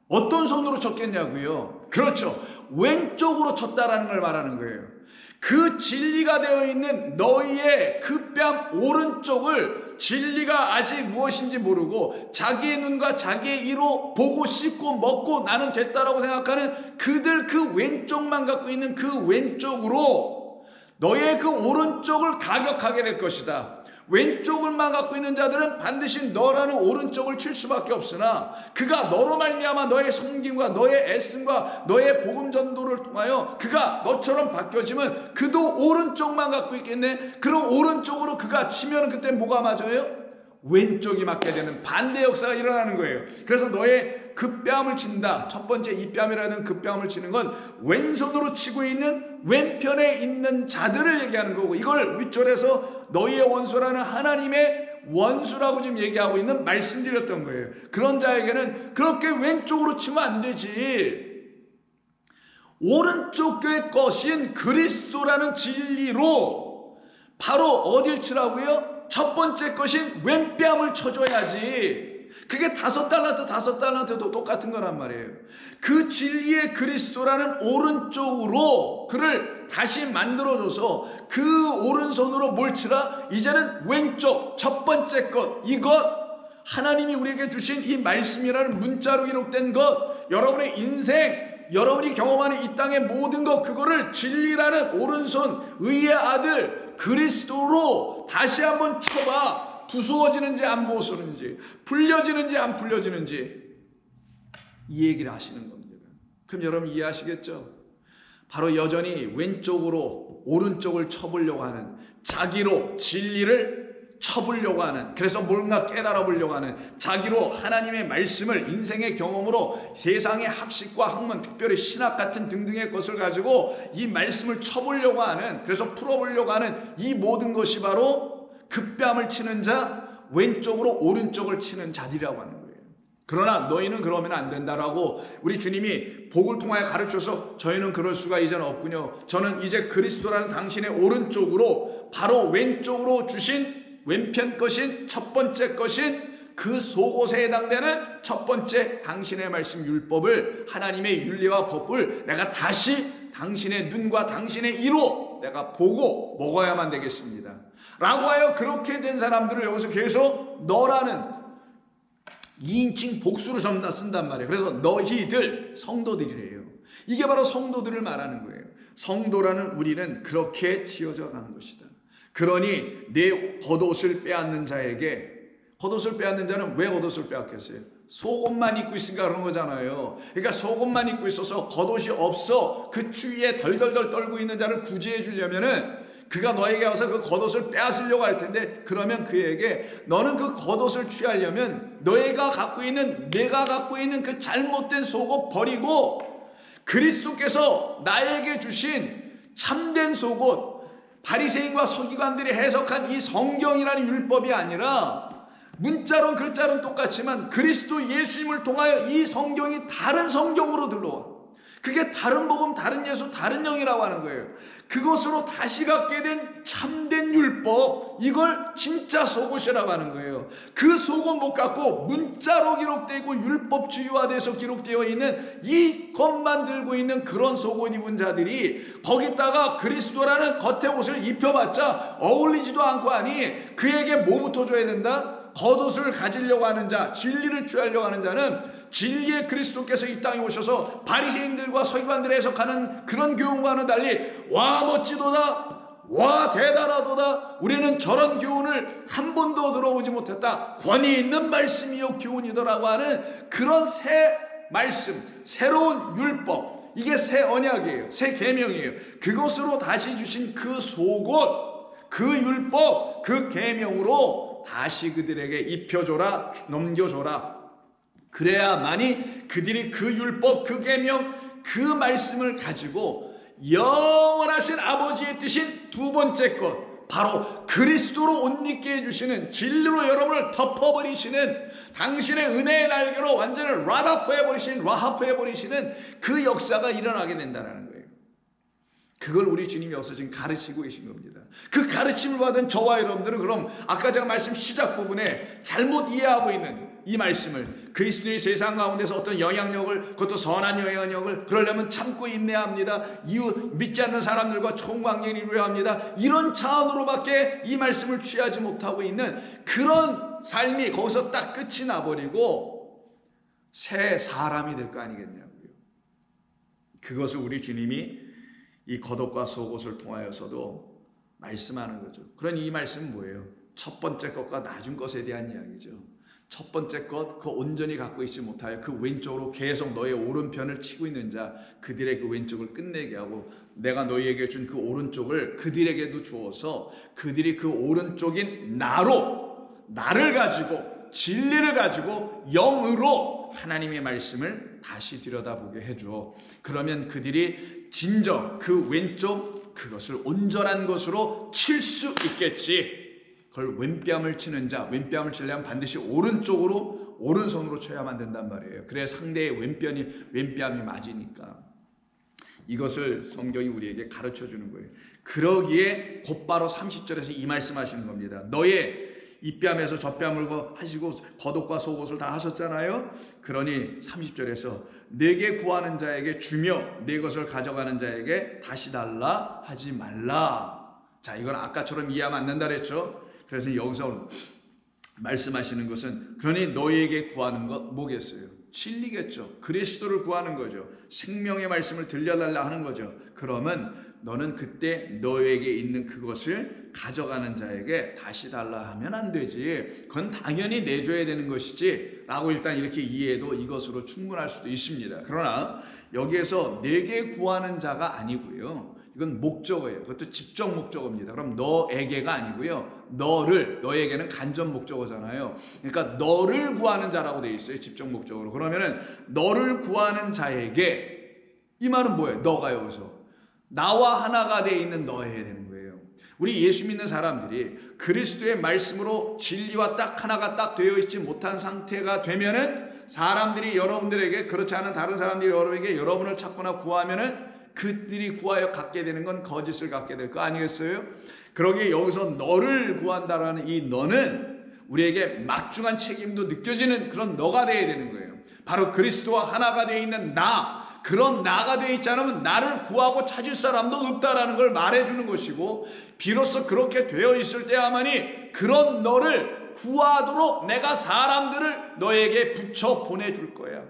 어떤 손으로 쳤겠냐고요? 그렇죠. 왼쪽으로 쳤다라는 걸 말하는 거예요. 그 진리가 되어 있는 너희의 그 뺨 오른쪽을 진리가 아직 무엇인지 모르고 자기의 눈과 자기의 이로 보고 씹고 먹고 나는 됐다라고 생각하는 그들 그 왼쪽만 갖고 있는 그 왼쪽으로 너의 그 오른쪽을 가격하게 될 것이다. 왼쪽을만 갖고 있는 자들은 반드시 너라는 오른쪽을 칠 수밖에 없으나 그가 너로 말미암아 너의 섬김과 너의 애씀과 너의 복음 전도를 통하여 그가 너처럼 바뀌어지면 그도 오른쪽만 갖고 있겠네. 그럼 오른쪽으로 그가 치면 그때 뭐가 맞아요? 왼쪽이 맞게 되는 반대 역사가 일어나는 거예요. 그래서 너의 그 뺨을 친다. 첫 번째 이 뺨이라는 그 뺨을 치는 건 왼손으로 치고 있는 왼편에 있는 자들을 얘기하는 거고, 이걸 윗절에서 너희의 원수라는 하나님의 원수라고 지금 얘기하고 있는 말씀드렸던 거예요. 그런 자에게는 그렇게 왼쪽으로 치면 안 되지. 오른쪽 의 것인 그리스도라는 진리로 바로 어딜 치라고요? 첫 번째 것인 왼뺨을 쳐줘야지. 그게 5달란트도 똑같은 거란 말이에요. 그 진리의 그리스도라는 오른쪽으로 그를 다시 만들어줘서 그 오른손으로 뭘 치라? 이제는 왼쪽 첫 번째 것, 이것 하나님이 우리에게 주신 이 말씀이라는 문자로 기록된 것, 여러분의 인생, 여러분이 경험하는 이 땅의 모든 것, 그거를 진리라는 오른손 의의 아들 그리스도로 다시 한번 쳐봐. 부수어지는지 안 부수어지는지, 풀려지는지 안 풀려지는지 이 얘기를 하시는 겁니다. 그럼 여러분 이해하시겠죠? 바로 여전히 왼쪽으로 오른쪽을 쳐보려고 하는, 자기로 진리를 쳐보려고 하는, 그래서 뭔가 깨달아 보려고 하는, 자기로 하나님의 말씀을 인생의 경험으로 세상의 학식과 학문, 특별히 신학 같은 등등의 것을 가지고 이 말씀을 쳐보려고 하는, 그래서 풀어보려고 하는 이 모든 것이 바로 급뺨을 치는 자, 왼쪽으로 오른쪽을 치는 자들이라고 하는 거예요. 그러나 너희는 그러면 안 된다라고 우리 주님이 복을 통하여 가르쳐서 저희는 그럴 수가 이제는 없군요. 저는 이제 그리스도라는 당신의 오른쪽으로 바로 왼쪽으로 주신 왼편 것인 첫 번째 것인 그 속옷에 해당되는 첫 번째 당신의 말씀 율법을, 하나님의 윤리와 법을 내가 다시 당신의 눈과 당신의 이로 내가 보고 먹어야만 되겠습니다 라고 하여 그렇게 된 사람들을 여기서 계속 너라는 2인칭 복수로 전부 다 쓴단 말이에요. 그래서 너희들, 성도들이래요. 이게 바로 성도들을 말하는 거예요. 성도라는 우리는 그렇게 지어져 가는 것이다. 그러니 내 겉옷을 빼앗는 자에게, 겉옷을 빼앗는 자는 왜 겉옷을 빼앗겠어요? 속옷만 입고 있으니까 그런 거잖아요. 그러니까 속옷만 입고 있어서 겉옷이 없어 그 추위에 덜덜덜 떨고 있는 자를 구제해 주려면은 그가 너에게 와서 그 겉옷을 빼앗으려고 할 텐데, 그러면 그에게 너는 그 겉옷을 취하려면 너희가 갖고 있는, 내가 갖고 있는 그 잘못된 속옷 버리고 그리스도께서 나에게 주신 참된 속옷, 바리새인과 서기관들이 해석한 이 성경이라는 율법이 아니라 문자론 글자론 똑같지만 그리스도 예수님을 통하여 이 성경이 다른 성경으로 들러와. 그게 다른 복음, 다른 예수, 다른 영이라고 하는 거예요. 그것으로 다시 갖게 된 참된 율법, 이걸 진짜 속옷이라고 하는 거예요. 그 속옷 못 갖고 문자로 기록되고 율법주의화돼서 기록되어 있는 이 것만 들고 있는 그런 속옷 입은 자들이 거기다가 그리스도라는 겉의 옷을 입혀봤자 어울리지도 않고 하니 그에게 뭐부터 줘야 된다? 겉옷을 가지려고 하는 자, 진리를 취하려고 하는 자는 진리의 그리스도께서 이 땅에 오셔서 바리새인들과 서기관들이 해석하는 그런 교훈과는 달리 와 멋지도다, 와 대단하도다, 우리는 저런 교훈을 한 번도 들어보지 못했다, 권위 있는 말씀이요 교훈이더라고 하는 그런 새 말씀, 새로운 율법, 이게 새 언약이에요. 새 계명이에요. 그것으로 다시 주신 그 속옷, 그 율법, 그 계명으로 다시 그들에게 입혀줘라, 넘겨줘라. 그래야만이 그들이 그 율법, 그 계명, 그 말씀을 가지고 영원하신 아버지의 뜻인 두 번째 것, 바로 그리스도로 옷 입게 해주시는, 진리로 여러분을 덮어버리시는, 당신의 은혜의 날개로 완전히 라하프해버리시는 그 역사가 일어나게 된다는 거예요. 그걸 우리 주님이 여기서 지금 가르치고 계신 겁니다. 그 가르침을 받은 저와 여러분들은 그럼 아까 제가 말씀 시작 부분에 잘못 이해하고 있는 이 말씀을, 그리스도의 세상 가운데서 어떤 영향력을, 그것도 선한 영향력을 그러려면 참고 인내합니다, 이웃 믿지 않는 사람들과 총관계를 이루어야 합니다, 이런 차원으로밖에 이 말씀을 취하지 못하고 있는 그런 삶이 거기서 딱 끝이 나버리고 새 사람이 될 거 아니겠냐고요. 그것을 우리 주님이 이 겉옷과 속옷을 통하여서도 말씀하는 거죠. 그러니 이 말씀은 뭐예요? 첫 번째 것과 나중 것에 대한 이야기죠. 첫 번째 것, 그 온전히 갖고 있지 못하여 그 왼쪽으로 계속 너의 오른편을 치고 있는 자, 그들의 그 왼쪽을 끝내게 하고 내가 너희에게 준 그 오른쪽을 그들에게도 주어서 그들이 그 오른쪽인 나를 가지고, 진리를 가지고 영으로 하나님의 말씀을 다시 들여다보게 해줘. 그러면 그들이 진정 그 왼쪽, 그것을 온전한 것으로 칠 수 있겠지. 그걸 왼뺨을 치는 자, 왼뺨을 치려면 반드시 오른손으로 쳐야만 된단 말이에요. 그래야 상대의 왼뺨이 맞으니까. 이것을 성경이 우리에게 가르쳐 주는 거예요. 그러기에 곧바로 30절에서 이 말씀하시는 겁니다. 너의 입뺨에서 젖뺨을 하시고 겉옷과 속옷을 다 하셨잖아요. 그러니 30절에서 내게 구하는 자에게 주며 내 것을 가져가는 자에게 다시 달라 하지 말라. 자, 이건 아까처럼 이해하면 안 된다 그랬죠. 그래서 여기서 말씀하시는 것은 그러니 너희에게 구하는 것 뭐겠어요? 진리겠죠. 그리스도를 구하는 거죠. 생명의 말씀을 들려달라 하는 거죠. 그러면 너는 그때 너에게 있는 그것을 가져가는 자에게 다시 달라 하면 안 되지. 그건 당연히 내줘야 되는 것이지 라고 일단 이렇게 이해해도 이것으로 충분할 수도 있습니다. 그러나 여기에서 내게 구하는 자가 아니고요. 이건 목적어예요. 그것도 직접 목적어입니다. 그럼 너에게가 아니고요. 너에게는 간접 목적어잖아요. 그러니까 너를 구하는 자라고 되어 있어요. 직접 목적어로. 그러면은 너를 구하는 자에게, 이 말은 뭐예요? 너가 여기서 나와 하나가 되어 있는 너여야 되는 거예요. 우리 예수 믿는 사람들이 그리스도의 말씀으로 진리와 딱 하나가 딱 되어 있지 못한 상태가 되면은 사람들이 여러분들에게, 그렇지 않은 다른 사람들이 여러분에게 여러분을 찾거나 구하면은 그들이 구하여 갖게 되는 건 거짓을 갖게 될 거 아니겠어요? 그러기에 여기서 너를 구한다라는 이 너는 우리에게 막중한 책임도 느껴지는 그런 너가 되어야 되는 거예요. 바로 그리스도와 하나가 되어 있는 나, 그런 나가 되어 있지 않으면 나를 구하고 찾을 사람도 없다라는 걸 말해주는 것이고, 비로소 그렇게 되어 있을 때야만이 그런 너를 구하도록 내가 사람들을 너에게 붙여 보내줄 거야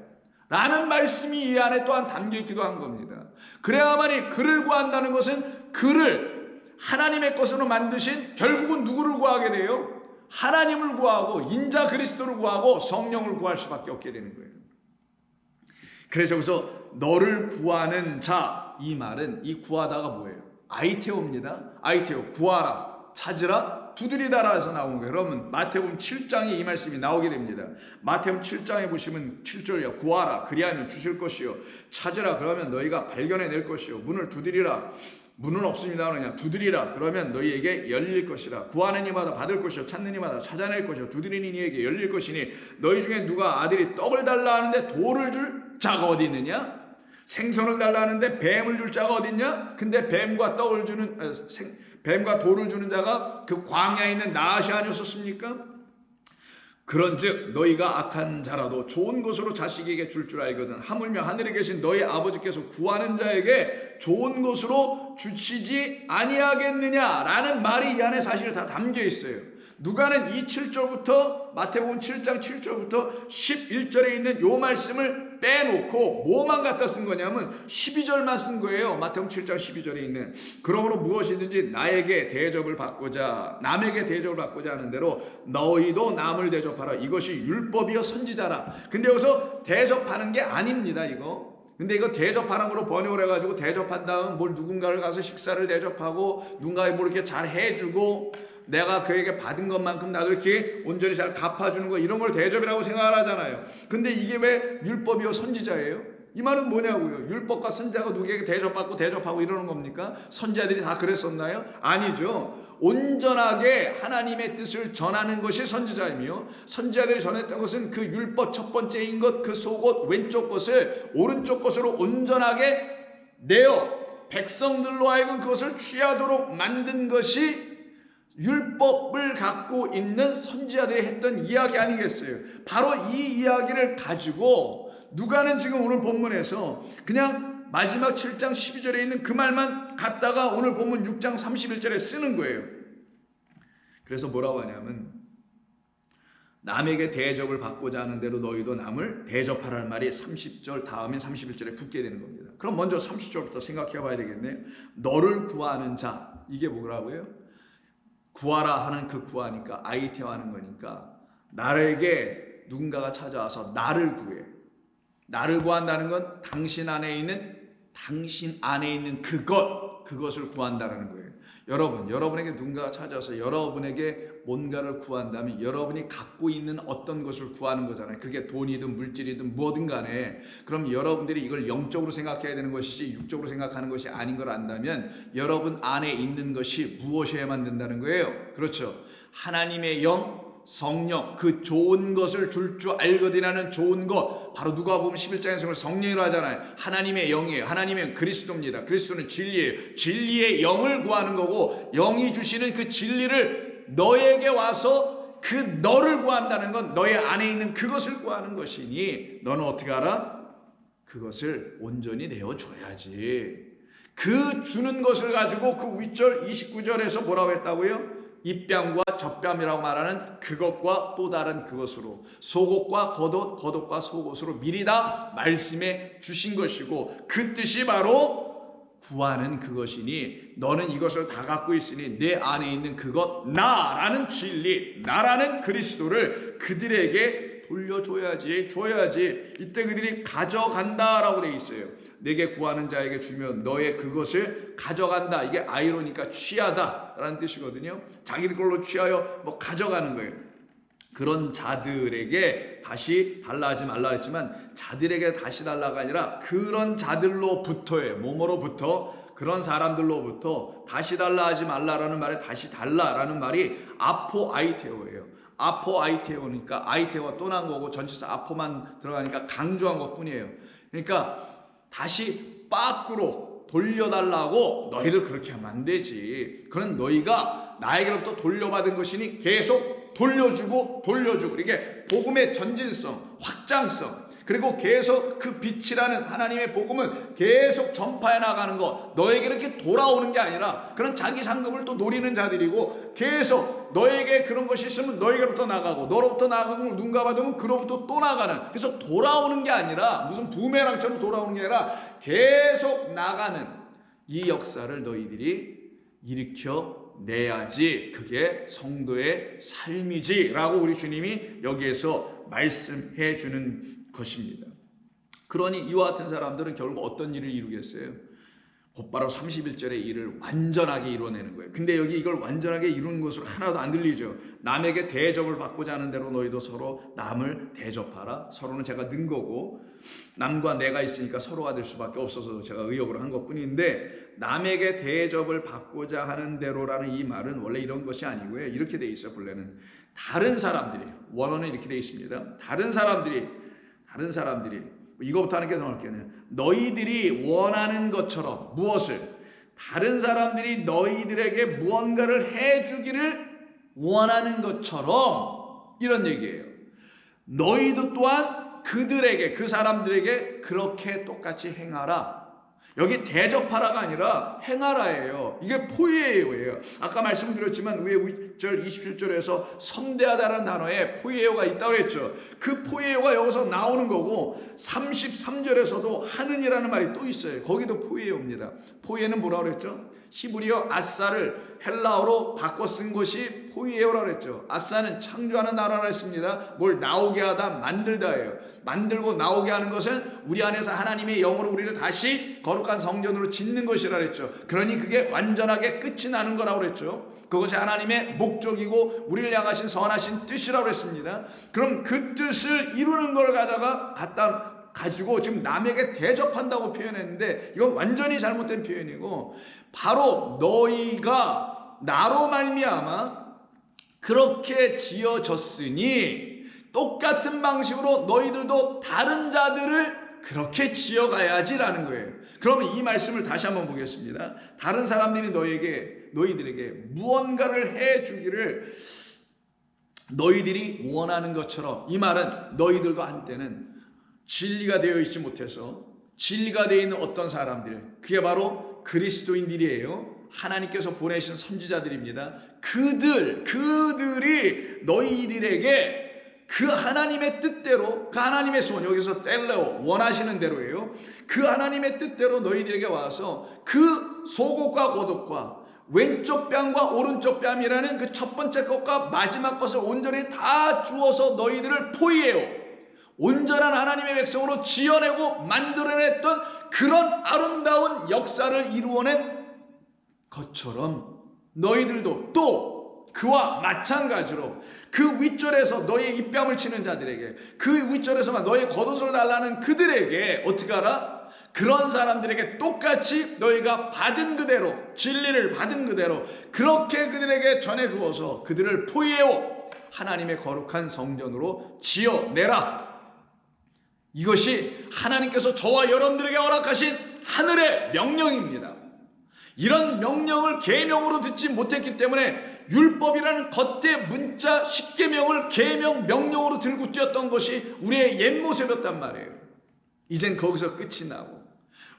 라는 말씀이 이 안에 또한 담겨있기도 한 겁니다. 그래야만이 그를 구한다는 것은 그를 하나님의 것으로 만드신, 결국은 누구를 구하게 돼요? 하나님을 구하고 인자 그리스도를 구하고 성령을 구할 수밖에 없게 되는 거예요. 그래서 여기서 너를 구하는 자, 이 말은 이 구하다가 뭐예요? 아이테오입니다. 아이테오, 구하라, 찾으라, 두드리다라 해서 나온 거예요. 여러분 마태복음 7장에 이 말씀이 나오게 됩니다. 마태복음 7장에 보시면 7절이요. 구하라 그리하면 주실 것이요, 찾으라 그러면 너희가 발견해낼 것이요, 문을 두드리라, 문은 없습니다 그러냐, 두드리라 그러면 너희에게 열릴 것이라. 구하는 이마다 받을 것이요, 찾는 이마다 찾아낼 것이요, 두드리는 이에게 열릴 것이니 너희 중에 누가 아들이 떡을 달라 하는데 돌을 줄 자가 어디 있느냐? 생선을 달라 하는데 뱀을 줄 자가 어디 있냐? 근데 뱀과 돌을 주는 자가 그 광야에 있는 나앗이 아니었습니까? 그런즉 너희가 악한 자라도 좋은 것으로 자식에게 줄 알거든 하물며 하늘에 계신 너희 아버지께서 구하는 자에게 좋은 것으로 주시지 아니하겠느냐라는 말이 이 안에 사실 다 담겨 있어요. 누가는 이 7절부터, 마태복음 7장 7절부터 11절에 있는 요 말씀을 빼놓고 뭐만 갖다 쓴 거냐면 12절만 쓴 거예요. 마태복음 7장 12절에 있는, 그러므로 무엇이든지 나에게 대접을 받고자, 남에게 대접을 받고자 하는 대로 너희도 남을 대접하라. 이것이 율법이요 선지자라. 근데 여기서 대접하는 게 아닙니다, 이거. 근데 이거 대접하는 거로 번역을 해가지고 대접한 다음 뭘 누군가를 가서 식사를 대접하고 누군가에 뭐 이렇게 잘 해주고 내가 그에게 받은 것만큼 나도 이렇게 온전히 잘 갚아주는 거, 이런 걸 대접이라고 생각을 하잖아요. 근데 이게 왜 율법이요 선지자예요? 이 말은 뭐냐고요? 율법과 선지자가 누구에게 대접받고 대접하고 이러는 겁니까? 선지자들이 다 그랬었나요? 아니죠. 온전하게 하나님의 뜻을 전하는 것이 선지자이며, 선지자들이 전했던 것은 그 율법 첫 번째인 것, 그 속옷 왼쪽 것을 오른쪽 것으로 온전하게 내어 백성들로 하여금 그것을 취하도록 만든 것이 율법을 갖고 있는 선지자들이 했던 이야기 아니겠어요? 바로 이 이야기를 가지고 누가는 지금 오늘 본문에서 그냥 마지막 7장 12절에 있는 그 말만 갖다가 오늘 본문 6장 31절에 쓰는 거예요. 그래서 뭐라고 하냐면 남에게 대접을 받고자 하는 대로 너희도 남을 대접하라는 말이 30절 다음인 31절에 붙게 되는 겁니다. 그럼 먼저 30절부터 생각해 봐야 되겠네요. 너를 구하는 자, 이게 뭐라고요? 구하라 하는 그 구하니까 아이테오하는 거니까 나에게 누군가가 찾아와서 나를 구해. 나를 구한다는 건 당신 안에 있는 그것을 구한다는 거예요. 여러분에게 누군가가 찾아와서 여러분에게 뭔가를 구한다면 여러분이 갖고 있는 어떤 것을 구하는 거잖아요. 그게 돈이든 물질이든 뭐든 간에. 그럼 여러분들이 이걸 영적으로 생각해야 되는 것이지 육적으로 생각하는 것이 아닌 걸 안다면 여러분 안에 있는 것이 무엇이어야만 된다는 거예요. 그렇죠. 하나님의 영, 성령, 그 좋은 것을 줄 줄 알거든이라는 좋은 것, 바로 누가복음 11장에서 성령이라고 하잖아요. 하나님의 영이에요. 하나님의 영, 그리스도입니다. 그리스도는 진리예요. 진리의 영을 구하는 거고, 영이 주시는 그 진리를 너에게 와서 그 너를 구한다는 건 너의 안에 있는 그것을 구하는 것이니, 너는 어떻게 알아? 그것을 온전히 내어줘야지. 그 주는 것을 가지고 그 윗절 29절에서 뭐라고 했다고요? 입뺨과 젖뺨이라고 말하는 그것과 또 다른 그것으로, 속옷과 겉옷, 겉옷과 속옷으로 미리 다 말씀해 주신 것이고, 그 뜻이 바로 구하는 그것이니, 너는 이것을 다 갖고 있으니 내 안에 있는 그것, 나라는 진리, 나라는 그리스도를 그들에게 돌려줘야지, 줘야지. 이때 그들이 가져간다라고 돼 있어요. 내게 구하는 자에게 주면 너의 그것을 가져간다. 이게 아이로니까 취하다라는 뜻이거든요. 자기들 걸로 취하여 뭐 가져가는 거예요. 그런 자들에게 다시 달라 하지 말라 했지만, 자들에게 다시 달라가 아니라 그런 자들로부터예요. 뭐뭐로부터? 그런 사람들로부터 다시 달라 하지 말라라는 말에 다시 달라라는 말이 아포아이테오예요. 아포아이테오니까 아이테오가 또 난 거고 전치사 아포만 들어가니까 강조한 것 뿐이에요. 그러니까 다시 밖으로 돌려달라고 너희들 그렇게 하면 안 되지. 그건 너희가 나에게로부터 돌려받은 것이니 계속 돌려주고 이게 복음의 전진성, 확장성, 그리고 계속 그 빛이라는 하나님의 복음은 계속 전파해 나가는 것, 너에게 이렇게 돌아오는 게 아니라 그런 자기 상급을 또 노리는 자들이고, 계속 너에게 그런 것이 있으면 너에게로부터 나가고, 너로부터 나가고 누군가 받으면 그로부터 또 나가는, 그래서 돌아오는 게 아니라 무슨 부메랑처럼 돌아오는 게 아니라 계속 나가는 이 역사를 너희들이 일으켜 내야지, 그게 성도의 삶이지 라고 우리 주님이 여기에서 말씀해 주는 것입니다. 그러니 이와 같은 사람들은 결국 어떤 일을 이루겠어요? 곧바로 31절의 일을 완전하게 이루어내는 거예요. 근데 여기 이걸 완전하게 이루는 것으로 하나도 안 들리죠. 남에게 대접을 받고자 하는 대로 너희도 서로 남을 대접하라. 서로는 제가 는 거고, 남과 내가 있으니까 서로가 될 수밖에 없어서 제가 의역으로 한 것뿐인데, 남에게 대접을 받고자 하는 대로라는 이 말은 원래 이런 것이 아니고요. 이렇게 돼 있어요. 본래는 다른 사람들이, 원어는 이렇게 돼 있습니다. 다른 사람들이 이거부터 하는 게 더 나을게요. 너희들이 원하는 것처럼, 무엇을? 다른 사람들이 너희들에게 무언가를 해주기를 원하는 것처럼, 이런 얘기예요. 너희도 또한 그들에게, 그 사람들에게 그렇게 똑같이 행하라. 여기 대접하라가 아니라 행하라예요. 이게 포이에요예요. 아까 말씀드렸지만 위에 6절 27절에서 성대하다라는 단어에 포이에요가 있다고 했죠. 그 포이에요가 여기서 나오는 거고, 33절에서도 하는이라는 말이 또 있어요. 거기도 포이에요입니다. 포이에는 뭐라고 그랬죠? 히브리어 아싸를 헬라어로 바꿔 쓴 것이 포이에요라고 그랬죠. 아싸는 창조하는 나라라 했습니다. 뭘 나오게 하다, 만들다예요. 만들고 나오게 하는 것은 우리 안에서 하나님의 영으로 우리를 다시 거룩한 성전으로 짓는 것이라 그랬죠. 그러니 그게 완전하게 끝이 나는 거라고 그랬죠. 그것이 하나님의 목적이고 우리를 향하신 선하신 뜻이라고 그랬습니다. 그럼 그 뜻을 이루는 걸 가지고 지금 남에게 대접한다고 표현했는데, 이건 완전히 잘못된 표현이고, 바로 너희가 나로 말미암아 그렇게 지어졌으니 똑같은 방식으로 너희들도 다른 자들을 그렇게 지어가야지라는 거예요. 그러면 이 말씀을 다시 한번 보겠습니다. 다른 사람들이 너희들에게 무언가를 해주기를 너희들이 원하는 것처럼, 이 말은 너희들도 한때는 진리가 되어 있지 못해서 진리가 되어 있는 어떤 사람들, 그게 바로 그리스도인들이에요. 하나님께서 보내신 선지자들입니다. 그들이 너희들에게 그 하나님의 뜻대로, 그 하나님의 소원, 여기서 텔레오, 원하시는 대로예요. 그 하나님의 뜻대로 너희들에게 와서 그 속옷과 겉옷과 왼쪽 뺨과 오른쪽 뺨이라는 그 첫 번째 것과 마지막 것을 온전히 다 주어서 너희들을 포이해요. 온전한 하나님의 백성으로 지어내고 만들어냈던 그런 아름다운 역사를 이루어낸 것처럼 너희들도 또 그와 마찬가지로 그 윗절에서 너의 입뺨을 치는 자들에게, 그 윗절에서만 너의 겉옷을 달라는 그들에게 어떻게 하라? 그런 사람들에게 똑같이 너희가 받은 그대로, 진리를 받은 그대로 그렇게 그들에게 전해주어서 그들을 포이에오, 하나님의 거룩한 성전으로 지어내라. 이것이 하나님께서 저와 여러분들에게 허락하신 하늘의 명령입니다. 이런 명령을 계명으로 듣지 못했기 때문에 율법이라는 겉의 문자 10계명을 계명 명령으로 들고 뛰었던 것이 우리의 옛 모습이었단 말이에요. 이젠 거기서 끝이 나고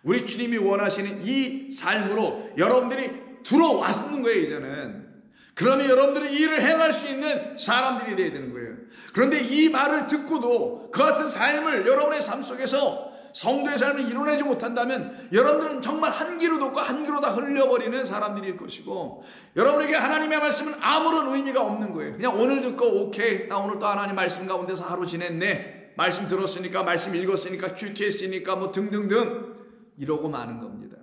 우리 주님이 원하시는 이 삶으로 여러분들이 들어왔는 거예요. 이제는. 그러면 여러분들은 이 일을 행할 수 있는 사람들이 되어야 되는 거예요. 그런데 이 말을 듣고도 그 같은 삶을 여러분의 삶 속에서 성도의 삶을 이뤄내지 못한다면 여러분들은 정말 한 귀로 듣고 한 귀로 다 흘려버리는 사람들일 것이고, 여러분에게 하나님의 말씀은 아무런 의미가 없는 거예요. 그냥 오늘 듣고 오케이, 나 오늘 또 하나님 말씀 가운데서 하루 지냈네, 말씀 들었으니까, 말씀 읽었으니까, 큐티했으니까 뭐 등등등 이러고 마는 겁니다.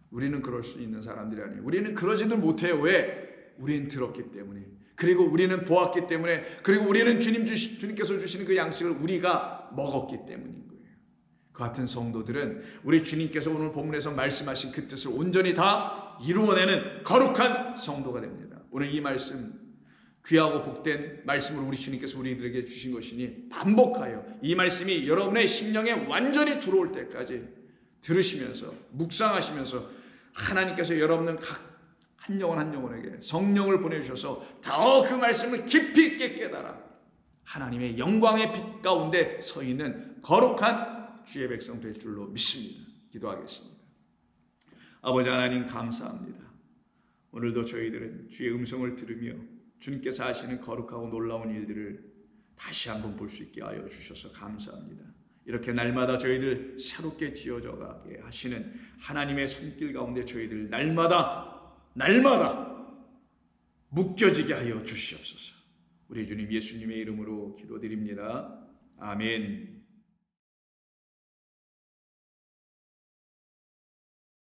우리는 그럴 수 있는 사람들이 아니에요. 우리는 그러지들 못해요. 왜? 우리는 들었기 때문에, 그리고 우리는 보았기 때문에, 그리고 우리는 주님께서 주시는 그 양식을 우리가 먹었기 때문인 거예요. 그 같은 성도들은 우리 주님께서 오늘 본문에서 말씀하신 그 뜻을 온전히 다 이루어내는 거룩한 성도가 됩니다. 오늘 이 말씀, 귀하고 복된 말씀을 우리 주님께서 우리들에게 주신 것이니 반복하여 이 말씀이 여러분의 심령에 완전히 들어올 때까지 들으시면서 묵상하시면서 하나님께서 여러분은 각 한 영혼 한 영혼에게 성령을 보내주셔서 더 그 말씀을 깊이 있게 깨달아 하나님의 영광의 빛 가운데 서 있는 거룩한 주의 백성 될 줄로 믿습니다. 기도하겠습니다. 아버지 하나님 감사합니다. 오늘도 저희들은 주의 음성을 들으며 주님께서 하시는 거룩하고 놀라운 일들을 다시 한번 볼 수 있게 하여 주셔서 감사합니다. 이렇게 날마다 저희들 새롭게 지어져가게 하시는 하나님의 손길 가운데 저희들 날마다 묶여지게 하여 주시옵소서. 우리 주님 예수님의 이름으로 기도드립니다. 아멘.